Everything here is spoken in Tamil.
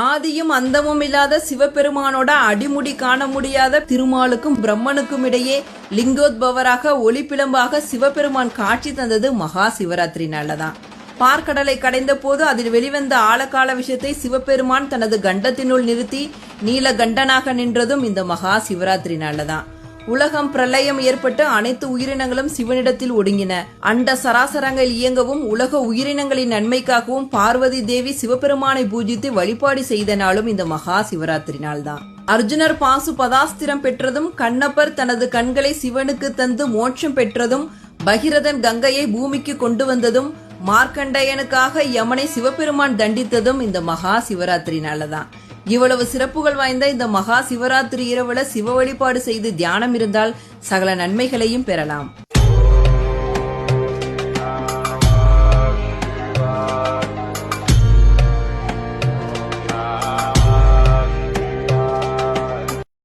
ஆதியும் அந்தமும் இல்லாத சிவபெருமானோட அடிமுடி காண முடியாத திருமாலுக்கும் பிரம்மனுக்கும் இடையே லிங்கோத்பவராக ஒளிப்பிளம்பாக சிவபெருமான் காட்சி தந்தது மகா சிவராத்திரி நாளதான். பார்க்கடலை கடைந்த போது அதில் வெளிவந்த ஆழகால விஷயத்தை சிவபெருமான் தனது கண்டத்தினுள் நிறுத்தி நீலகண்டனாக நின்றதும் இந்த மகா சிவராத்திரி நாளதான். உலகம் பிரளயம் ஏற்பட்டு அனைத்து உயிரினங்களும் சிவனிடத்தில் ஒடுங்கின. அண்ட சராசரங்கள் இயங்கவும் உலக உயிரினங்களின் நன்மைக்காகவும் பார்வதி தேவி சிவபெருமானை பூஜித்து வழிபாடு செய்த நாளும் இந்த மகா சிவராத்திரி நாள் தான். அர்ஜுனர் பாசு பதாஸ்திரம் பெற்றதும், கண்ணப்பர் தனது கண்களை சிவனுக்கு தந்து மோட்சம் பெற்றதும், பகிரதன் கங்கையை பூமிக்கு கொண்டு வந்ததும், மார்க்கண்டேயனுக்காக யமனை சிவபெருமான் தண்டித்ததும் இந்த மகா சிவராத்திரி நாளதான். இவ்வளவு சிறப்புகள் வாய்ந்த இந்த மகா சிவராத்திரி இரவுல சிவ வழிபாடு செய்து தியானம் இருந்தால் சகல நன்மைகளையும் பெறலாம்.